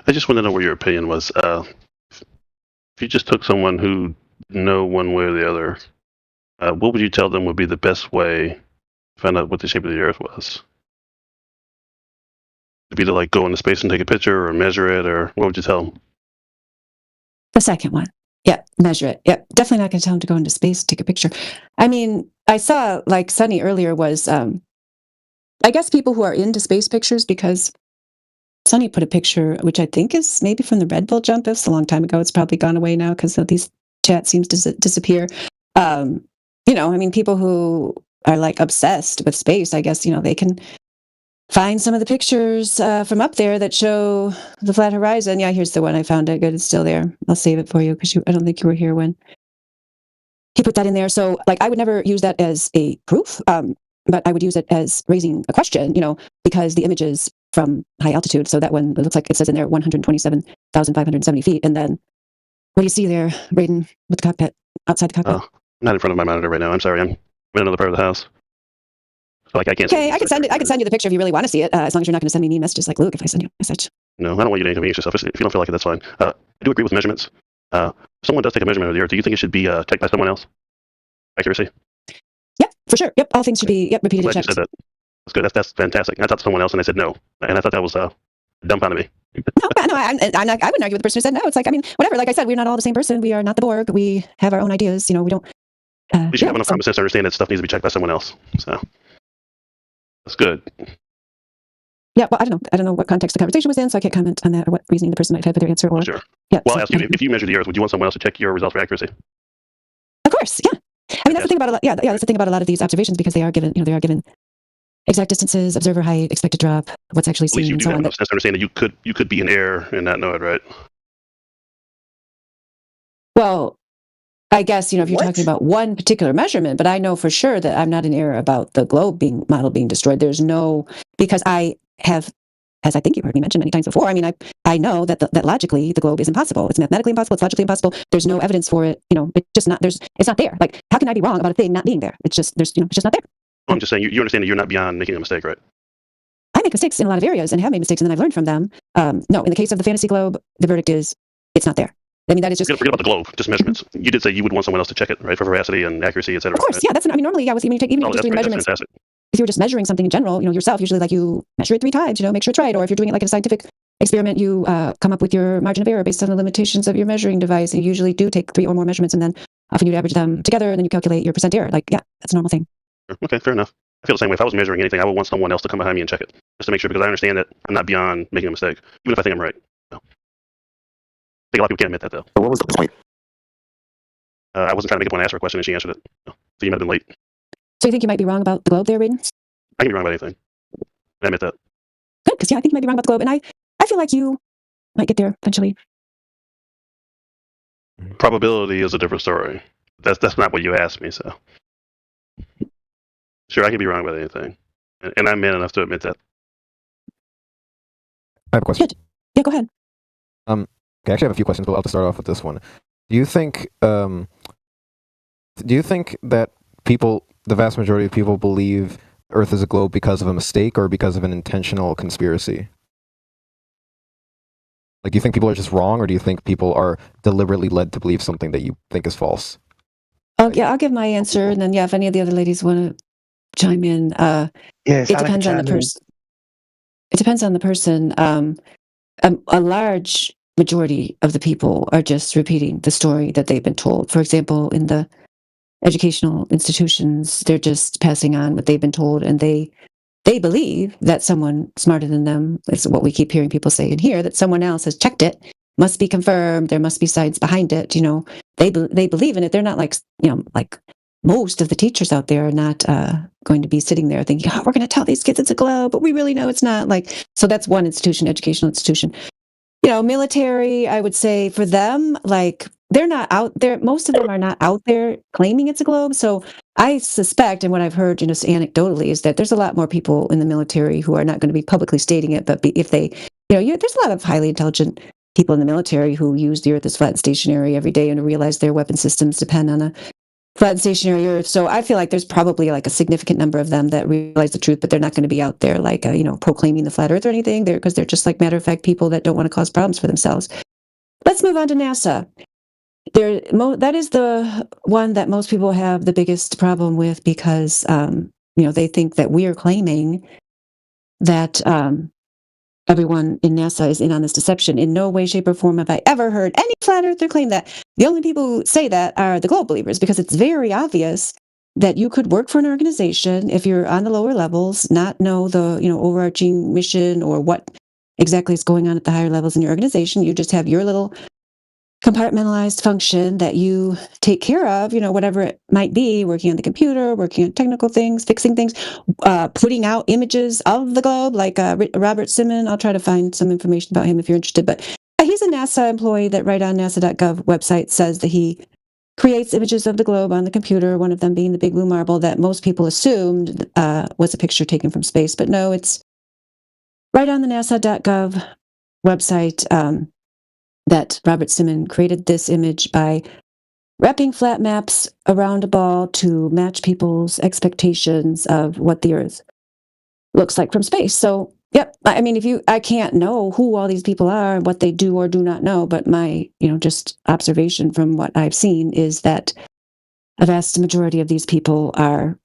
I just want to know what your opinion was. If you just took someone who didn't know one way or the other, what would you tell them would be the best way to find out what the shape of the Earth was? It'd be to like go into space and take a picture or measure it, or what would you tell them? The second one. Yeah, measure it. Yeah, definitely not going to tell him to go into space, take a picture. I mean, I saw, like Sunny earlier was, I guess people who are into space pictures, because Sunny put a picture, which I think is maybe from the Red Bull jump. It's a long time ago. It's probably gone away now because these chat seems to disappear. I mean, people who are like obsessed with space, I guess, they can find some of the pictures from up there that show the flat horizon. Yeah, here's the one. I found it. Good, it's still there. I'll save it for you because I don't think you were here when he put that in there. So, like, I would never use that as a proof, but I would use it as raising a question, because the image is from high altitude. So that one, it looks like it says in there 127,570 feet. And then what do you see there, Braden, with the cockpit, outside the cockpit? Oh, I'm not in front of my monitor right now. I'm sorry. I'm in another part of the house. So, like, I can't. Okay, I can send it. I can send you the picture if you really want to see it, as long as you're not going to send me mean messages like Luke if I send you a message. No, I don't want you to inconvenience yourself. If you don't feel like it, that's fine. I do agree with measurements. If someone does take a measurement of the Earth, do you think it should be checked by someone else? Accuracy? Yeah, for sure. Yep, all things should be repeated and checked. You said that. That's good. That's fantastic. I talked to someone else and they said no, and I thought that was dumbfounded me. No, I wouldn't argue with the person who said no. It's like, I mean, whatever. Like I said, we're not all the same person. We are not the Borg. We have our own ideas. We don't. We should have enough common sense to understand that stuff needs to be checked by someone else. So that's good. Yeah, well, I don't know what context the conversation was in, so I can't comment on that or what reasoning the person might have for their answer. Or sure. Yeah. Well, I'll ask you, if you measure the Earth, would you want someone else to check your results for accuracy? Of course, yeah. I mean, that's the thing about that's the thing about a lot of these observations, because they are given, exact distances, observer height, expected drop, what's actually seen, At least you and do so have on. enough sense to understand that you could be in error and not know it, right? Well, I guess, if you're talking about one particular measurement, but I know for sure that I'm not in error about the globe model being destroyed. There's no, because I have, as I think you heard me mention many times before, I mean, I know that that logically the globe is impossible. It's mathematically impossible. It's logically impossible. There's no evidence for it. It's just not, it's not there. Like, how can I be wrong about a thing not being there? It's just, it's just not there. I'm just saying, you understand that you're not beyond making a mistake, right? I make mistakes in a lot of areas and have made mistakes, and then I've learned from them. No, in the case of the fantasy globe, the verdict is it's not there. I mean, that is just... Forget about the globe, just measurements. You did say you would want someone else to check it, right, for veracity and accuracy, etc. Of course, right? yeah. That's, I mean, normally, yeah, even if you're just doing measurements, if you were just measuring something in general, yourself, usually, like, you measure it 3 times, make sure it's right. Or if you're doing it like in a scientific experiment, you come up with your margin of error based on the limitations of your measuring device. And you usually do take 3 or more measurements, and then often you average them together, and then you calculate your percent error. Like, yeah, that's a normal thing. Okay, fair enough. I feel the same way. If I was measuring anything, I would want someone else to come behind me and check it, just to make sure, because I understand that I'm not beyond making a mistake, even if I think I'm right. So. I think a lot of people can't admit that, though. What was the point? I wasn't trying to make a point to ask her a question, and she answered it. So you might have been late. So you think you might be wrong about the globe there, Raiden? I can be wrong about anything. I admit that. Good, because, yeah, I think you might be wrong about the globe, and I feel like you might get there eventually. Probability is a different story. That's not what you asked me, so. Sure, I can be wrong about anything. And I'm man enough to admit that. I have a question. Good. Yeah, go ahead. Okay, I actually have a few questions, but I'll just start off with this one. Do you think that the vast majority of people believe Earth is a globe because of a mistake or because of an intentional conspiracy? Like, do you think people are just wrong, or do you think people are deliberately led to believe something that you think is false? Yeah, I'll give my answer, and then, yeah, if any of the other ladies want to chime in. Yes, it depends on the person. It depends on the person. A large majority of the people are just repeating the story that they've been told. For example, in the educational institutions, they're just passing on what they've been told, and they believe that someone smarter than them, is what we keep hearing people say in here, that someone else has checked it, must be confirmed, there must be science behind it. They believe in it. They're not like most of the teachers out there are not going to be sitting there thinking, oh, we're going to tell these kids it's a globe, but we really know it's not. So that's one institution, educational institution. Military, I would say for them, they're not out there. Most of them are not out there claiming it's a globe. So I suspect, and what I've heard, anecdotally, is that there's a lot more people in the military who are not going to be publicly stating it, but if they, there's a lot of highly intelligent people in the military who use the Earth as flat and stationary every day and realize their weapon systems depend on a flat and stationary Earth. So I feel like there's probably like a significant number of them that realize the truth, but they're not going to be out there like proclaiming the flat Earth or anything. Because they're just like matter of fact people that don't want to cause problems for themselves. Let's move on to NASA. That is the one that most people have the biggest problem with because they think that we are claiming that everyone in NASA is in on this deception. In no way, shape, or form have I ever heard any flat earther claim that. The only people who say that are the globe believers, because it's very obvious that you could work for an organization if you're on the lower levels, not know the overarching mission or what exactly is going on at the higher levels in your organization. You just have your little compartmentalized function that you take care of, whatever it might be, working on the computer, working on technical things, fixing things, putting out images of the globe, like Robert Simon. I'll try to find some information about him if you're interested. But he's a NASA employee that right on NASA.gov website says that he creates images of the globe on the computer, one of them being the big blue marble that most people assumed was a picture taken from space. But no, it's right on the NASA.gov website. That Robert Simon created this image by wrapping flat maps around a ball to match people's expectations of what the Earth looks like from space. So, yep. I mean, I can't know who all these people are, what they do or do not know, but my, just observation from what I've seen is that a vast majority of these people are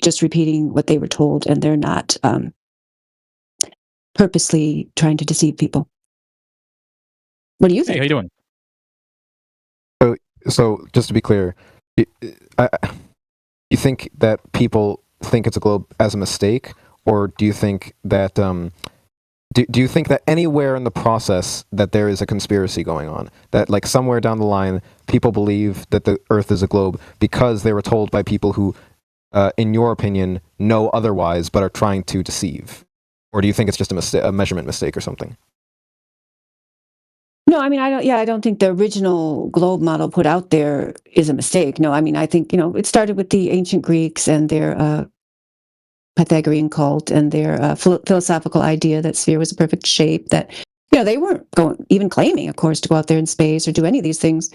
just repeating what they were told, and they're not purposely trying to deceive people. What do you think? Hey, how you doing? So just to be clear, you think that people think it's a globe as a mistake, or do you think that do you think that anywhere in the process that there is a conspiracy going on, that like somewhere down the line people believe that the Earth is a globe because they were told by people who, in your opinion, know otherwise but are trying to deceive, or do you think it's just a measurement mistake or something? No, I mean, I don't think the original globe model put out there is a mistake. No, I mean, I think, it started with the ancient Greeks and their Pythagorean cult and their philosophical idea that sphere was a perfect shape, that, they weren't even claiming, of course, to go out there in space or do any of these things.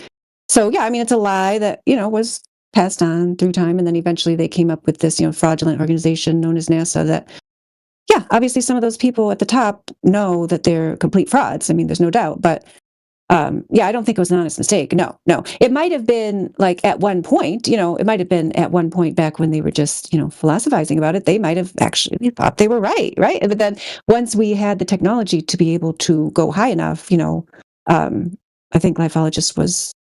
So, yeah, I mean, it's a lie that, was passed on through time. And then eventually they came up with this, fraudulent organization known as NASA that, yeah, obviously some of those people at the top know that they're complete frauds. I mean, there's no doubt. But yeah, I don't think it was an honest mistake. No. It might have been like at one point, back when they were just, philosophizing about it, they might have actually thought they were right. But then once we had the technology to be able to go high enough, I think Lifologist was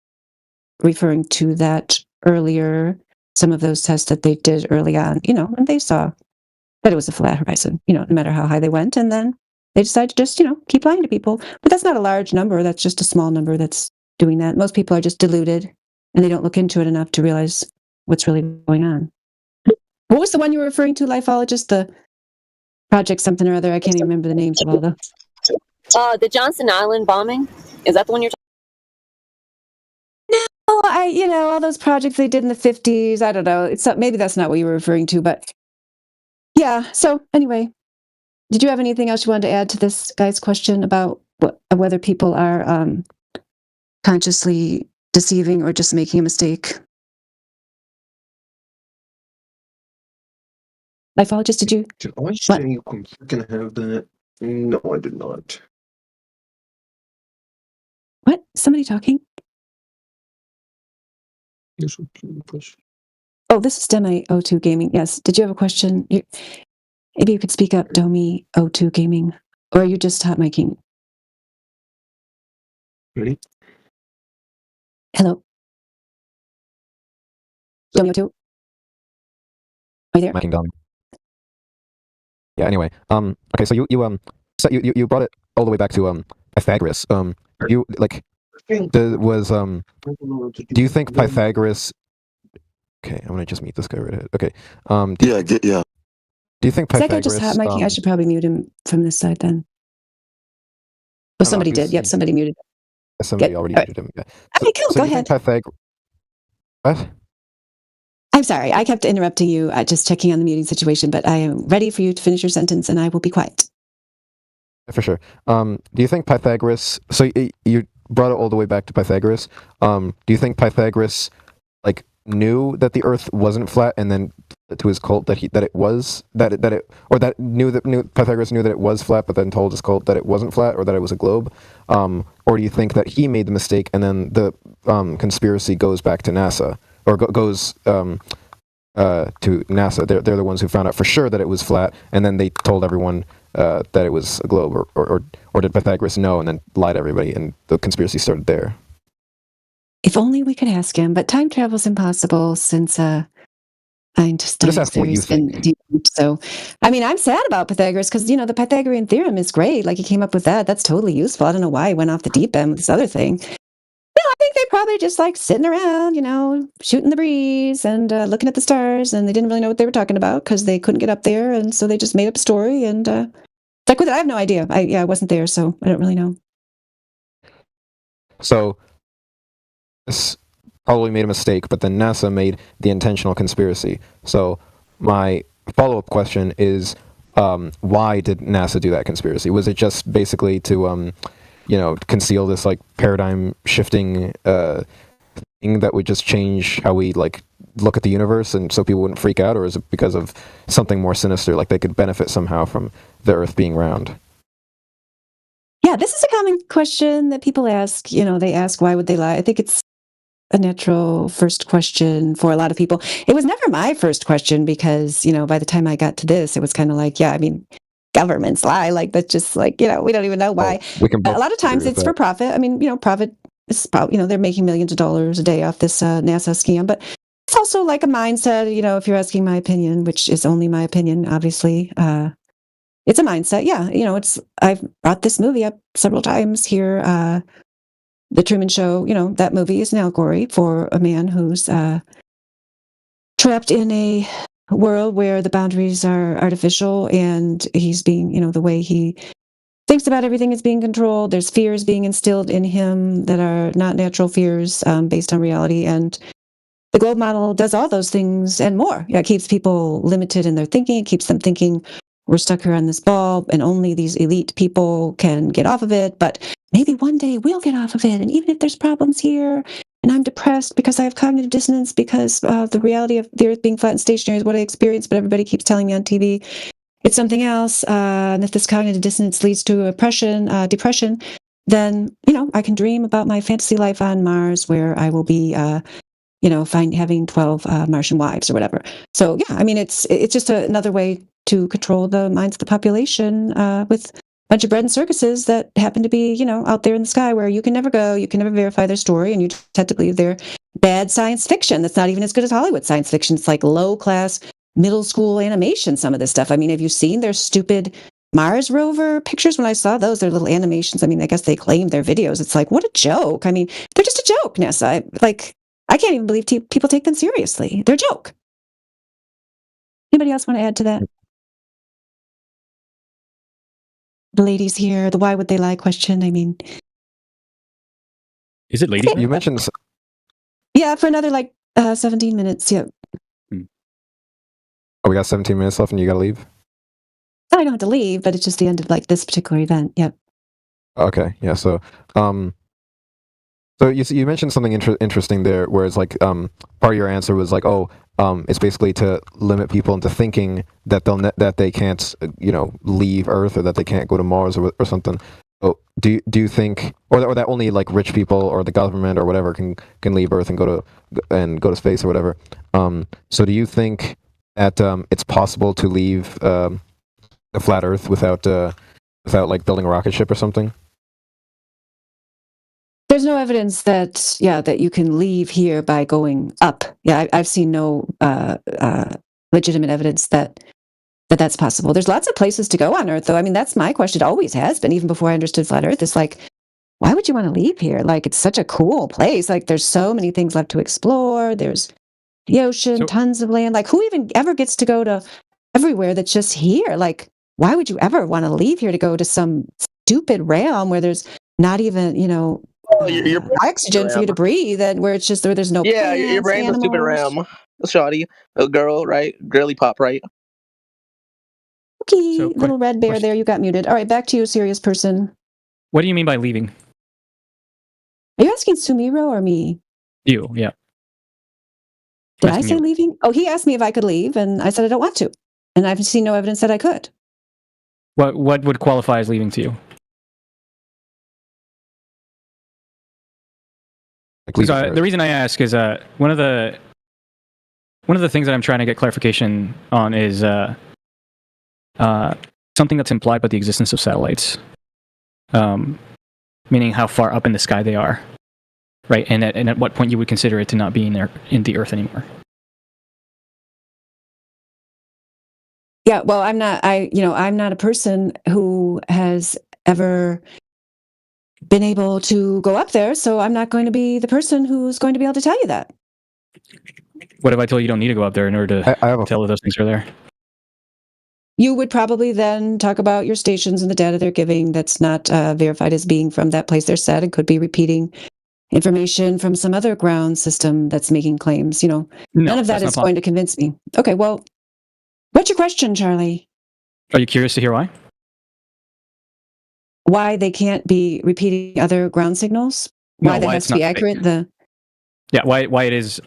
referring to that earlier, some of those tests that they did early on, and they saw that it was a flat horizon, no matter how high they went. And then they decided to just, keep lying to people. But that's not a large number. That's just a small number that's doing that. Most people are just deluded and they don't look into it enough to realize what's really going on. What was the one you were referring to, Lifologist? The project something or other? I can't even remember the names of all the... The Johnson Island bombing? Is that the one you're talking about? No, all those projects they did in the 50s. I don't know. Maybe that's not what you were referring to, but yeah. So anyway, did you have anything else you wanted to add to this guy's question about whether people are consciously deceiving or just making a mistake? Lifologist, did you? Did I say you can freaking have that? No, I did not. What? Somebody talking? Yes, okay, push. Oh, this is Demi O2 Gaming. Yes. Did you have a question? Maybe you could speak up, Domi O2 Gaming. Or are you just hot miking? Ready? Hello. Domi O2? Are you there? Miking Domi. Yeah, anyway. Okay, so you brought it all the way back to Pythagoras. You like do you think Pythagoras? Okay, I'm gonna just mute this guy right ahead. Okay. Yeah. Do you think Is that Pythagoras? guy just hot miking? I should probably mute him from this side then. Oh, somebody did. Yep, somebody muted. Somebody already muted him. Yeah. Okay, cool. Go ahead. What? I'm sorry. I kept interrupting you, just checking on the muting situation, but I am ready for you to finish your sentence, and I will be quiet. For sure. Do you think Pythagoras? So you brought it all the way back to Pythagoras. Do you think Pythagoras knew that the Earth wasn't flat, and then to his cult that Pythagoras knew that it was flat, but then told his cult that it wasn't flat or that it was a globe? Or do you think that he made the mistake, and then the conspiracy goes back to NASA, or goes to NASA? They're the ones who found out for sure that it was flat, and then they told everyone that it was a globe, or did Pythagoras know and then lie to everybody, and the conspiracy started there? If only we could ask him, but time travel's impossible since Just ask what you think. debunked. So, I mean, I'm sad about Pythagoras because, the Pythagorean theorem is great. Like, he came up with that. That's totally useful. I don't know why he went off the deep end with this other thing. I think they probably just like sitting around, shooting the breeze and looking at the stars, and they didn't really know what they were talking about because they couldn't get up there, and so they just made up a story and stuck with it. I have no idea. I wasn't there, so I don't really know. So this probably made a mistake, but then NASA made the intentional conspiracy. So my follow-up question is, why did NASA do that conspiracy? Was it just basically to conceal this like paradigm shifting thing that would just change how we like look at the universe, and so people wouldn't freak out? Or is it because of something more sinister, like they could benefit somehow from the Earth being round? Yeah, this is a common question that people ask. They ask, why would they lie? I think it's a natural first question for a lot of people. It was never my first question because, by the time I got to this, it was kind of like, yeah, I mean, governments lie. Like, that's just like, we don't even know why. We can both a lot of times it's for profit. I mean, profit is probably, they're making millions of dollars a day off this NASA scam, but it's also like a mindset, if you're asking my opinion, which is only my opinion, obviously, it's a mindset. Yeah. I've brought this movie up several times here. The Truman Show, that movie is an allegory for a man who's trapped in a world where the boundaries are artificial, and he's being, the way he thinks about everything is being controlled. There's fears being instilled in him that are not natural fears based on reality. And the globe model does all those things and more. Yeah, it keeps people limited in their thinking. It keeps them thinking we're stuck here on this ball and only these elite people can get off of it. But maybe one day we'll get off of it. And even if there's problems here and I'm depressed because I have cognitive dissonance because the reality of the Earth being flat and stationary is what I experience, but everybody keeps telling me on TV it's something else. And if this cognitive dissonance leads to depression, then, I can dream about my fantasy life on Mars where I will be having 12 Martian wives or whatever. So yeah, I mean, it's just another way to control the minds of the population with a bunch of bread and circuses that happen to be, out there in the sky where you can never go, you can never verify their story, and you just have to believe they're bad science fiction. That's not even as good as Hollywood science fiction. It's like low class middle school animation. Some of this stuff. I mean, have you seen their stupid Mars rover pictures? When I saw those, they're little animations. I mean, I guess they claim they're videos. It's like, what a joke. I mean, they're just a joke, Nessa. I can't even believe people take them seriously. They're a joke. Anybody else want to add to that? The ladies here, the why would they lie question. I mean, is it ladies? You mentioned, yeah, for another 17 minutes. Yeah. Oh, we got 17 minutes left, and you got to leave. I don't have to leave, but it's just the end of this particular event. Yep. Okay. Yeah. So, you mentioned something interesting there, where it's like part of your answer was like, it's basically to limit people into thinking that that they can't leave Earth, or that they can't go to Mars or something. So do you think, or that only like rich people or the government or whatever can leave Earth and go to space or whatever? So do you think that it's possible to leave a flat Earth without like building a rocket ship or something? There's no evidence that you can leave here by going up. Yeah, I've seen no legitimate evidence that's possible. There's lots of places to go on Earth, though. I mean, that's my question. It always has been, even before I understood flat Earth. It's like, why would you want to leave here? Like, it's such a cool place. Like, there's so many things left to explore. There's the ocean, tons of land. Like, who even ever gets to go to everywhere that's just here? Like, why would you ever want to leave here to go to some stupid realm where there's not even, your oxygen for you to breathe, and where it's just where there's no plants, your brain's animals. a stupid RAM. Shawty, a girl, right? Girly pop, right? Okay, little red bear there, you got muted. All right, back to you, serious person. What do you mean by leaving? Are you asking Sumiro or me? You, yeah. Did I Asking say you. leaving? Oh, he asked me if I could leave, and I said I don't want to. And I've seen no evidence that I could. What would qualify as leaving to you? Like leaving So, Earth. the reason I ask is one of the things that I'm trying to get clarification on is something that's implied by the existence of satellites, meaning how far up in the sky they are, right? And at what point you would consider it to not be in the Earth anymore. Yeah, well, I'm not a person who has ever been able to go up there, so I'm not going to be the person who's going to be able to tell you that. What if I told you don't need to go up there in order to I have a tell if those things are there? You would probably then talk about your stations and the data they're giving that's not verified as being from that place they're set and could be repeating information from some other ground system that's making claims. No, none of that that's not is going to convince me. Okay, well, what's your question, Charlie? Are you curious to hear why? Why they can't be repeating other ground signals? Why that has it's to be not accurate? why it is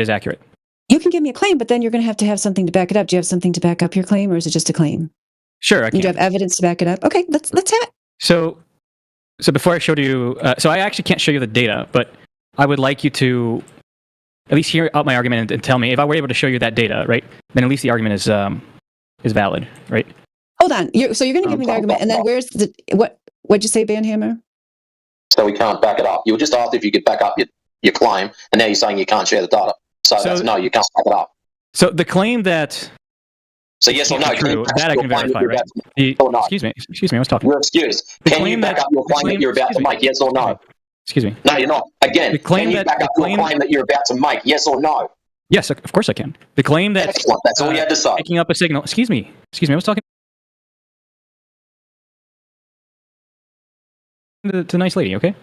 accurate. You can give me a claim, but then you're going to have something to back it up. Do you have something to back up your claim, or is it just a claim? Sure, I can. Do you have evidence to back it up? Okay, let's have it. So before I showed you, so I actually can't show you the data, but I would like you to at least hear out my argument and tell me if I were able to show you that data, right? Then at least the argument is valid, right? Hold on. So you're going to give me the argument, and then where's what'd you say, Banhammer? So we can't back it up. You were just asked if you could back up your claim, and now you're saying you can't share the data. So that's no, you can't back it up. So the claim that So yes or no? true, that I can verify, right? Excuse me, I was talking. You're excused. Can you back up your claim that you're about to make? Yes or no? Excuse me. No, you're not. Again, can you back up your claim that you're about to make? Yes or no? Yes, of course I can. The claim that excellent. That's all you had to say. Picking up a signal. Excuse me. I was talking to the nice lady. Okay.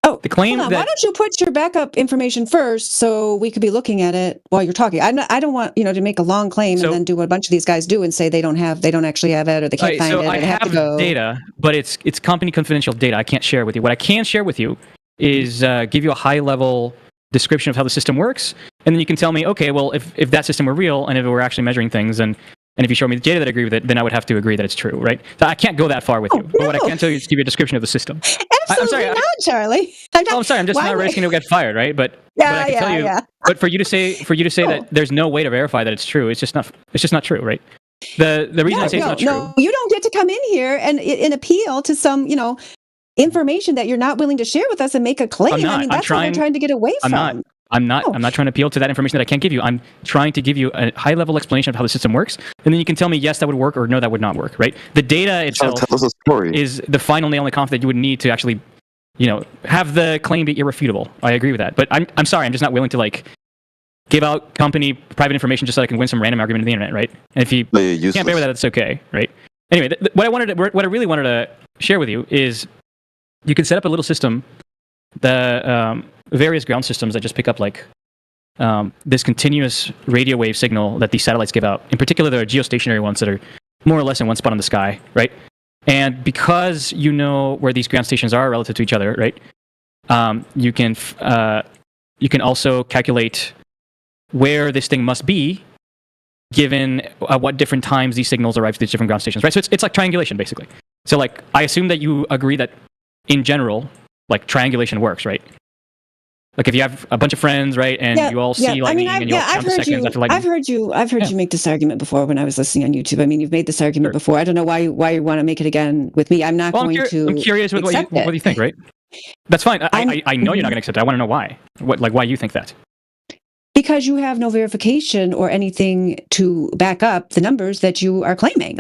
Oh, the claim hold on. that. Why don't you put your backup information first so we could be looking at it while you're talking? I don't want to make a long claim and then do what a bunch of these guys do and say they don't actually have it or they can't find it. I have data, but it's company confidential data. I can't share with you. What I can share with you is give you a high level description of how the system works, and then you can tell me, okay, well, if that system were real and if it were actually measuring things, and if you show me the data that agree with it, then I would have to agree that it's true, right? So I can't go that far with you. But what I can tell you is give you a description of the system. Absolutely not, Charlie. I'm sorry. I'm just not risking to get fired, right? But I can tell you. Yeah. But for you to say that there's no way to verify that it's true, it's just not true, right? The reason I say it's not true. No, you don't get to come in here and appeal to some information that you're not willing to share with us and make a claim. That's what we're trying to get away from. I'm not trying to appeal to that information that I can't give you. I'm trying to give you a high-level explanation of how the system works, and then you can tell me, yes, that would work, or no, that would not work, right? The data itself is the final nail in the coffin that you would need to actually, have the claim be irrefutable. I agree with that. But I'm sorry, I'm just not willing to, give out company private information just so I can win some random argument on the internet, right? And if you can't bear with that, it's okay, right? Anyway, what I really wanted to share with you is you can set up a little system, the various ground systems that just pick up this continuous radio wave signal that these satellites give out. In particular, there are geostationary ones that are more or less in one spot on the sky, right? And because you know where these ground stations are relative to each other, right? You can also calculate where this thing must be given what different times these signals arrive to these different ground stations, right? So it's like triangulation, basically. So I assume that you agree that in general, triangulation works, right? If you have a bunch of friends, right, and you all see lightning, and you all count the seconds after lightning. I've heard you make this argument before when I was listening on YouTube. I mean, you've made this argument before. I don't know why you want to make it again with me. I'm not going to. I'm curious with what you think, right? That's fine. I know you're not going to accept it. I want to know why. Why you think that? Because you have no verification or anything to back up the numbers that you are claiming.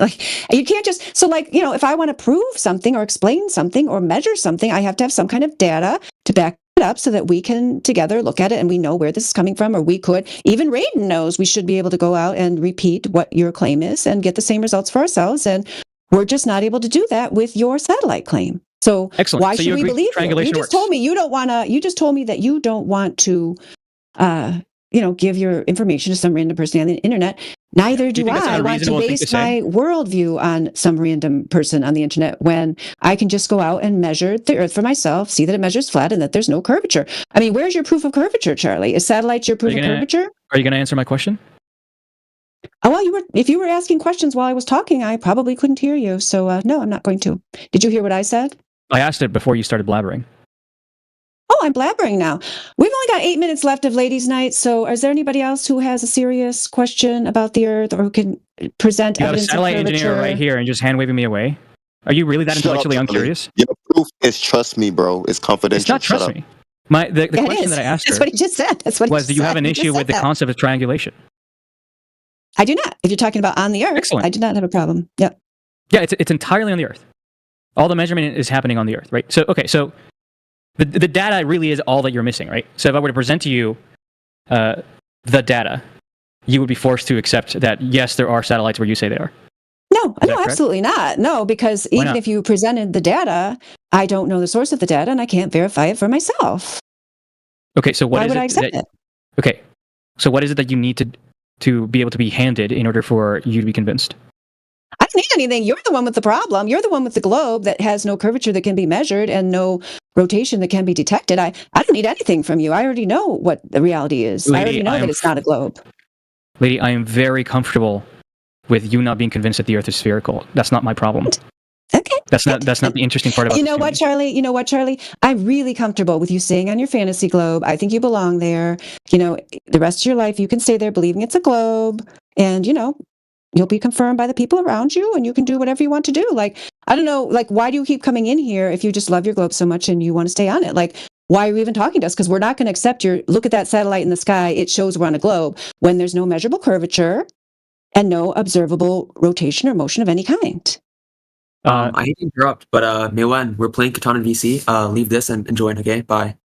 You can't just, if I want to prove something or explain something or measure something, I have to have some kind of data to back it up so that we can together look at it and we know where this is coming from, or we could, even Raiden knows we should be able to go out and repeat what your claim is and get the same results for ourselves. And we're just not able to do that with your satellite claim. So excellent. Why should we believe you? You just told me you don't want to, you just told me that you don't want to, give your information to some random person on the internet. Neither do I want to base my worldview on some random person on the internet when I can just go out and measure the Earth for myself, see that it measures flat and that there's no curvature. I mean, where's your proof of curvature, Charlie? Is satellites your proof of curvature? Are you going to answer my question? Oh, well, if you were asking questions while I was talking, I probably couldn't hear you. So, no, I'm not going to. Did you hear what I said? I asked it before you started blabbering. Oh, I'm blabbering now. We've only got 8 minutes left of Ladies' Night, so is there anybody else who has a serious question about the Earth or who can present you evidence of curvature? You have a satellite engineer right here and just hand-waving me away? Are you really that intellectually uncurious? Your proof is trust me, bro. It's confidential. It's not trust me. The question that I asked That's what he just said. That's what was, do you have an issue with the concept of triangulation? I do not. If you're talking about on the Earth, excellent. I do not have a problem. Yep. Yeah, it's entirely on the Earth. All the measurement is happening on the Earth, right? So, okay, so the data really is all that you're missing, right? So if I were to present to you the data, you would be forced to accept that, yes, there are satellites where you say they are. No, absolutely not. No, because even if you presented the data, I don't know the source of the data and I can't verify it for myself. Okay, so why would I accept it? Okay, so what is it that you need to be able to be handed in order for you to be convinced? I don't need anything. You're the one with the problem. You're the one with the globe that has no curvature that can be measured and no rotation that can be detected. I don't need anything from you. I already know what the reality is. Lady, I already know that it's not a globe. Lady, I am very comfortable with you not being convinced that the Earth is spherical. That's not my problem. Okay. That's not the interesting part about it. You know what, Charlie? I'm really comfortable with you staying on your fantasy globe. I think you belong there. The rest of your life you can stay there believing it's a globe, and you'll be confirmed by the people around you, and you can do whatever you want to do. Like, I don't know, like, why do you keep coming in here if you just love your globe so much and you want to stay on it? Like, why are you even talking to us? Because we're not going to accept look at that satellite in the sky. It shows we're on a globe when there's no measurable curvature and no observable rotation or motion of any kind. I hate to interrupt, but Maywen, we're playing Catan and VC. Leave this and join, okay? Bye.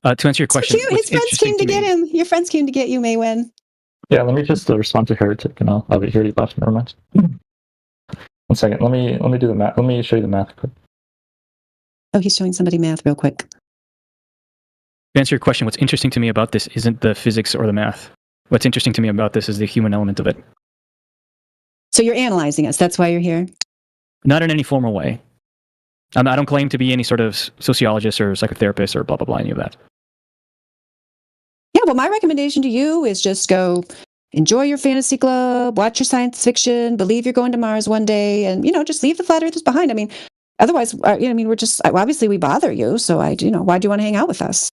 To answer your question, so his friends came to get him. Your friends came to get you, Maywen. Yeah, let me just respond to Heretic, and I'll be here left. Never mind. 1 second. Let me do the math. Let me show you the math quick. Oh, he's showing somebody math real quick. To answer your question, what's interesting to me about this isn't the physics or the math. What's interesting to me about this is the human element of it. So you're analyzing us. That's why you're here? Not in any formal way. I don't claim to be any sort of sociologist or psychotherapist or blah, blah, blah, any of that. Yeah, well, my recommendation to you is just go enjoy your fantasy globe, watch your science fiction, believe you're going to Mars one day, and, just leave the flat earthers behind. I mean, otherwise, we're just, obviously we bother you. So why do you want to hang out with us?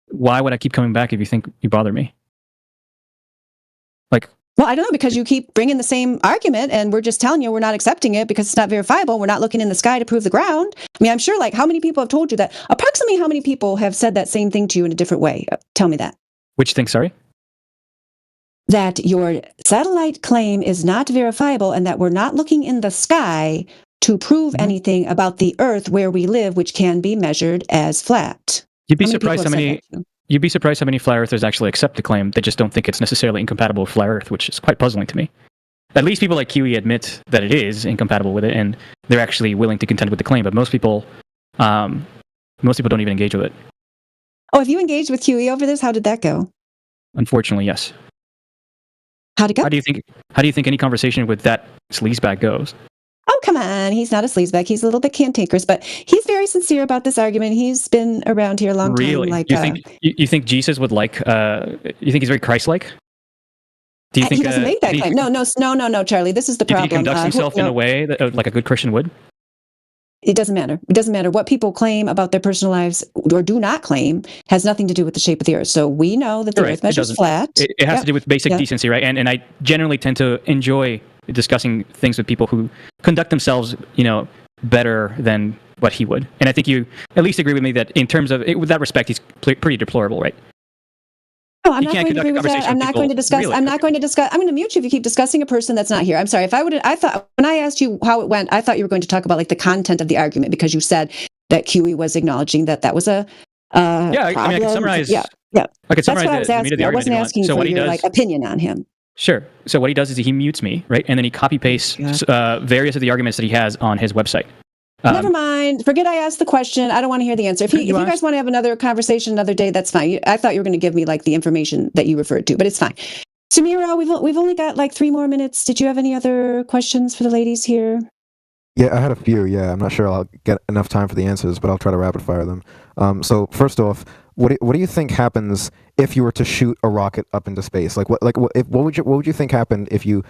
Why would I keep coming back if you think you bother me? Well, I don't know, because you keep bringing the same argument and we're just telling you we're not accepting it because it's not verifiable. We're not looking in the sky to prove the ground. I mean, I'm sure how many people have told you that? Approximately how many people have said that same thing to you in a different way? Tell me that. Which thing, sorry? That your satellite claim is not verifiable and that we're not looking in the sky to prove anything about the Earth where we live, which can be measured as flat. You'd be surprised how many flat earthers actually accept the claim. They just don't think it's necessarily incompatible with flat Earth, which is quite puzzling to me. At least people like QE admit that it is incompatible with it, and they're actually willing to contend with the claim. But most people don't even engage with it. Oh, have you engaged with QE over this? How did that go? Unfortunately, yes. How'd it go? How do you think any conversation with that sleazebag goes? Oh, come on. He's not a sleazebag. He's a little bit cantankerous, but he's very sincere about this argument. He's been around here a long time. Really? You think Jesus would you think he's very Christ-like? Do you think he doesn't make that claim? No, Charlie. This is the problem. He conducts himself in a way that, like a good Christian would? It doesn't matter. It doesn't matter what people claim about their personal lives or do not claim has nothing to do with the shape of the Earth. So we know that the Earth measures flat. It has to do with basic decency, right? And I generally tend to enjoy discussing things with people who conduct themselves, better than what he would. And I think you at least agree with me that in terms of, with that respect, he's pretty deplorable, right? No, I'm not going to agree with that. I'm not going to discuss. I'm going to mute you if you keep discussing a person that's not here. I'm sorry. I thought when I asked you how it went, I thought you were going to talk about the content of the argument because you said that QE was acknowledging that was a I can summarize. Yeah. I can summarize what I was asking. I wasn't asking for your opinion on him. Sure. So what he does is he mutes me, right? And then he copy pastes various of the arguments that he has on his website. Never mind. Forget I asked the question. I don't want to hear the answer. If you guys want to have another conversation another day, that's fine. I thought you were going to give me like the information that you referred to, but it's fine. Samira, we've only got like 3 more minutes. Did you have any other questions for the ladies here? Yeah, I had a few. Yeah, I'm not sure I'll get enough time for the answers, but I'll try to rapid fire them. So first off, what do you think happens if you were to shoot a rocket up into space? What would you think happened if you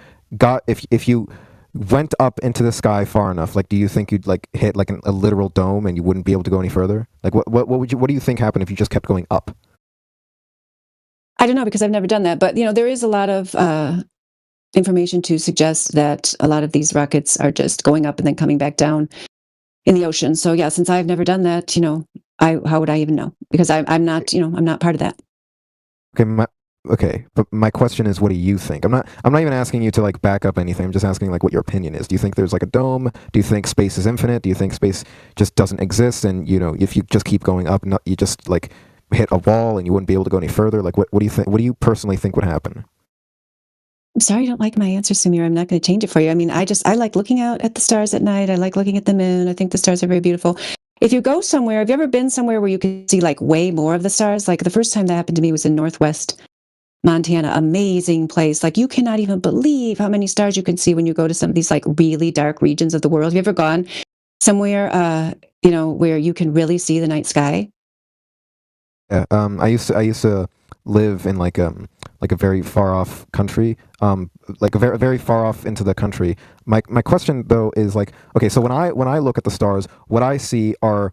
went up into the sky far enough? Like, do you think you'd like hit like a literal dome and you wouldn't be able to go any further? Like, what do you think happened if you just kept going up? I don't know, because I've never done that, but there is a lot of information to suggest that a lot of these rockets are just going up and then coming back down in the ocean. So yeah, since I've never done that, how would I even know? Because I'm not part of that. Okay, but my question is, what do you think? I'm not even asking you to like back up anything. I'm just asking like what your opinion is. Do you think there's like a dome? Do you think space is infinite? Do you think space just doesn't exist? And if you just keep going up, you just like hit a wall and you wouldn't be able to go any further? Like, what do you think? What do you personally think would happen? I'm sorry you don't like my answer, Samir. I'm not going to change it for you. I mean, I like looking out at the stars at night. I like looking at the moon. I think the stars are very beautiful. If you go somewhere, have you ever been somewhere where you can see like way more of the stars? Like the first time that happened to me was in Northwest Montana. Amazing place. Like you cannot even believe how many stars you can see when you go to some of these like really dark regions of the world. Have you ever gone somewhere, where you can really see the night sky? Yeah, I used to live in like a very far off country, like a very very far off into the country. My question though is like, okay, so when I look at the stars, what I see are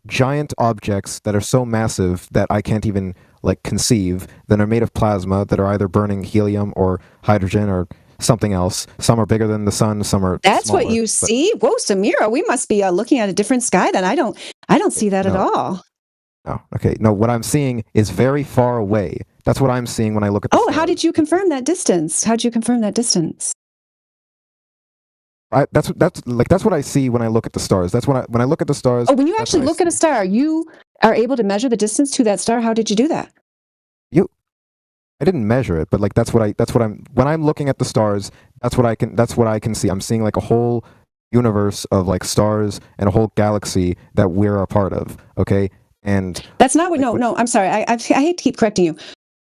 giant objects that are so massive that I can't even like conceive, that are made of plasma, that are either burning helium or hydrogen or something else. Some are bigger than the sun, some are That's smaller, what you see? Whoa, Samira, we must be looking at a different sky then. I don't see that at all. No, okay. No, what I'm seeing is very far away. That's what I'm seeing when I look at the stars. How did you confirm that distance? How'd you confirm that distance? That's what I see when I look at the stars. That's when I look at the stars. Oh, when you actually look at a star, you are able to measure the distance to that star. How did you do that? I didn't measure it, but like when I'm looking at the stars, that's what I can see. I'm seeing like a whole universe of like stars and a whole galaxy that we're a part of. Okay. And that's not what. No, I'm sorry. I hate to keep correcting you.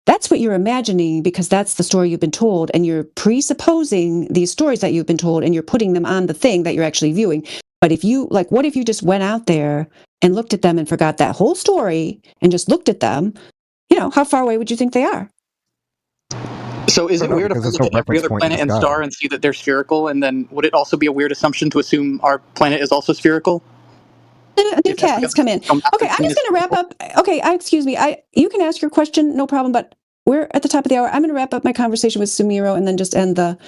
That's what you're imagining because that's the story you've been told, and you're presupposing these stories that you've been told, and you're putting them on the thing that you're actually viewing. But what if you just went out there and looked at them and forgot that whole story and just looked at them? How far away would you think they are? So is it weird to look at every other planet and star and see that they're spherical, and then would it also be a weird assumption to assume our planet is also spherical? A new cat has come in. Okay, I'm just going to wrap up. Okay, excuse me. You can ask your question, no problem, but we're at the top of the hour. I'm going to wrap up my conversation with Sumiro and then just end the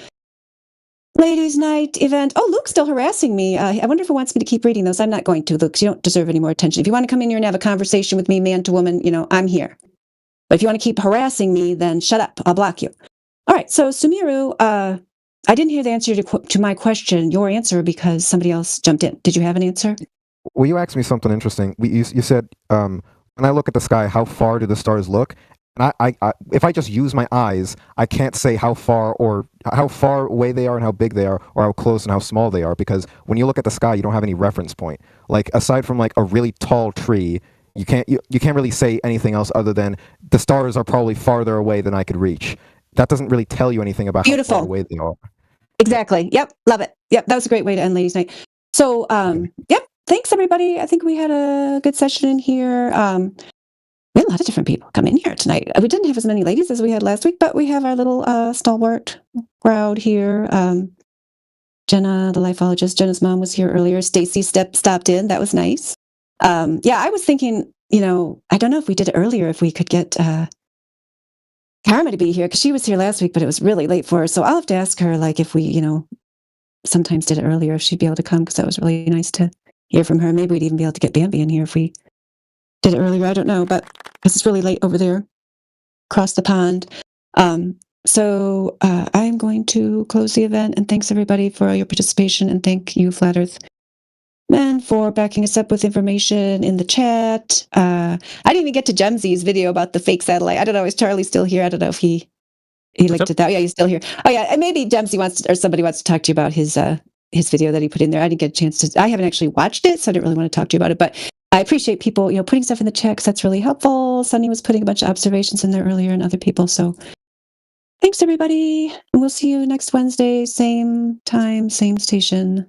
ladies' night event. Oh, Luke's still harassing me. I wonder if he wants me to keep reading those. I'm not going to, Luke. You don't deserve any more attention. If you want to come in here and have a conversation with me, man to woman, I'm here. But if you want to keep harassing me, then shut up. I'll block you. All right, so Sumiru, I didn't hear the answer to my question, your answer, because somebody else jumped in. Did you have an answer? Well, you asked me something interesting. You said, when I look at the sky, how far do the stars look? And I if I just use my eyes, I can't say how far away they are and how big they are, or how close and how small they are, because when you look at the sky, you don't have any reference point. Like, aside from like a really tall tree, you can't really say anything else other than the stars are probably farther away than I could reach. That doesn't really tell you anything about how far away they are. Exactly. Yep. Love it. Yep. That was a great way to end ladies' night. So, yep. Thanks, everybody. I think we had a good session in here. We had a lot of different people come in here tonight. We didn't have as many ladies as we had last week, but we have our little stalwart crowd here. Jenna, the lifologist, Jenna's mom was here earlier. Stacy stopped in. That was nice. Yeah, I was thinking, I don't know if we did it earlier, if we could get Karma to be here, because she was here last week, but it was really late for her. So I'll have to ask her, like, if we, sometimes did it earlier, if she'd be able to come, because that was really nice to hear from her. Maybe we'd even be able to get Bambi in here if we did it earlier. I don't know, but because it's really late over there across the pond. So I'm going to close the event, and thanks everybody for all your participation, and thank you, Flat Earth Men, for backing us up with information in the chat. I didn't even get to Jemsy's video about the fake satellite. I don't know, is Charlie still here? I don't know if he looked at that. Yeah, he's still here. Oh yeah, and maybe Jemsy somebody wants to talk to you about his his video that he put in there. I didn't get a chance to. I haven't actually watched it, so I didn't really want to talk to you about it. But I appreciate people, putting stuff in the chat because that's really helpful. Sunny was putting a bunch of observations in there earlier, and other people. So thanks, everybody, and we'll see you next Wednesday, same time, same station.